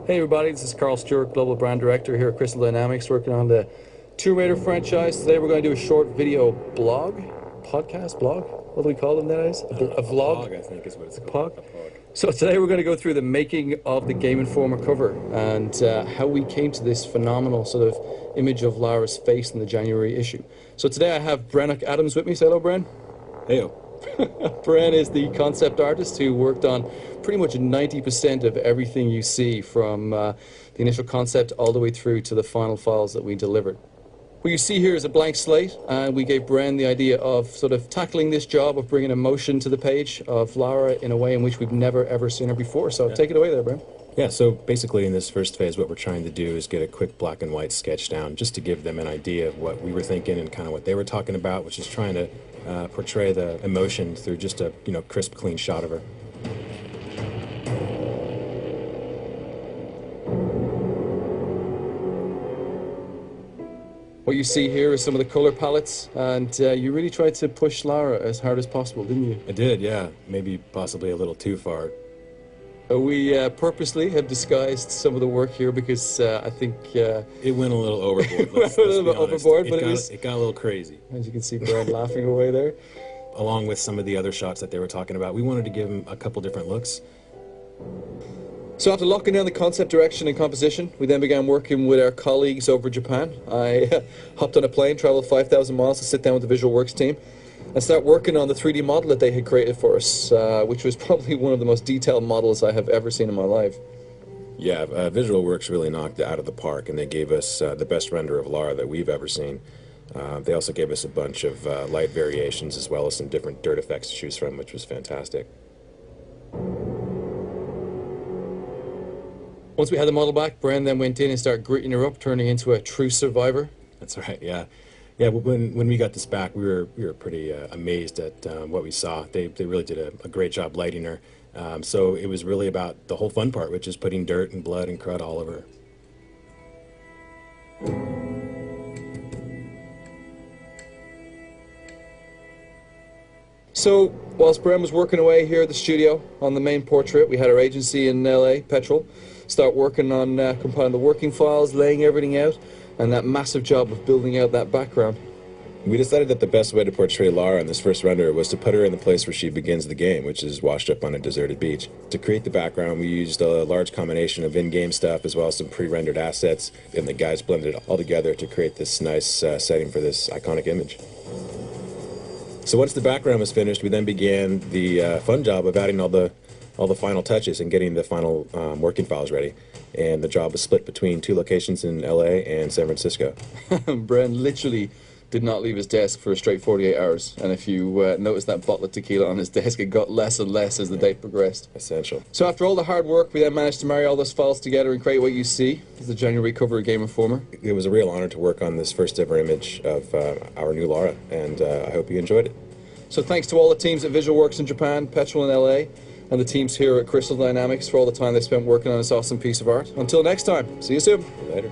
Hey everybody, this is Carl Stewart, Global Brand Director here at Crystal Dynamics, working on the Tomb Raider franchise. Today we're going to do a short video blog, podcast, blog? What do we call them nowadays? A vlog? Pog, I think is what it's Pog? called. A pog. So today we're going to go through the making of the Game Informer cover and how we came to this phenomenal sort of image of Lara's face in the January issue. So today I have Brennock Adams with me. Say hello, Bren. Heyo. Bren is the concept artist who worked on pretty much 90% of everything you see from the initial concept all the way through to the final files that we delivered. What you see here is a blank slate, and we gave Bren the idea of sort of tackling this job of bringing emotion to the page of Lara in a way in which we've never ever seen her before. So take it away there, Bren. Yeah, so basically in this first phase what we're trying to do is get a quick black and white sketch down just to give them an idea of what we were thinking and kind of what they were talking about, which is trying to portray the emotion through just a crisp, clean shot of her. What you see here is some of the color palettes, and you really tried to push Lara as hard as possible, didn't you? I did, yeah. Maybe possibly a little too far. We purposely have disguised some of the work here because I think... it went a little overboard. Let's a little bit overboard, but it got a little crazy. As you can see, Brad laughing away there. Along with some of the other shots that they were talking about, we wanted to give them a couple different looks. So after locking down the concept direction and composition, we then began working with our colleagues over Japan. I hopped on a plane, traveled 5,000 miles to sit down with the Visual Works team and start working on the 3D model that they had created for us, which was probably one of the most detailed models I have ever seen in my life. Yeah, Visual Works really knocked it out of the park, and they gave us the best render of Lara that we've ever seen. They also gave us a bunch of light variations as well as some different dirt effects to choose from, which was fantastic. Once we had the model back, Bren then went in and started gritting her up, turning into a true survivor. That's right, yeah. Yeah, when we got this back, we were pretty amazed at what we saw. They really did a great job lighting her. So it was really about the whole fun part, which is putting dirt and blood and crud all over her. So, whilst Bren was working away here at the studio on the main portrait, we had our agency in LA, Petrol, start working on compiling the working files, laying everything out, and that massive job of building out that background. We decided that the best way to portray Lara in this first render was to put her in the place where she begins the game, which is washed up on a deserted beach. To create the background, we used a large combination of in-game stuff as well as some pre-rendered assets, and the guys blended it all together to create this nice setting for this iconic image. So once the background was finished, we then began the fun job of adding all the final touches and getting the final working files ready. And the job was split between 2 locations in LA and San Francisco. Bren literally did not leave his desk for a straight 48 hours. And if you notice that bottle of tequila on his desk, it got less and less as the day progressed. Essential. So after all the hard work, we then managed to marry all those files together and create what you see as the January cover of Game Informer. It was a real honor to work on this first ever image of our new Lara, and I hope you enjoyed it. So thanks to all the teams at Visual Works in Japan, Petrol in LA, and the teams here at Crystal Dynamics for all the time they spent working on this awesome piece of art. Until next time, see you soon. Later.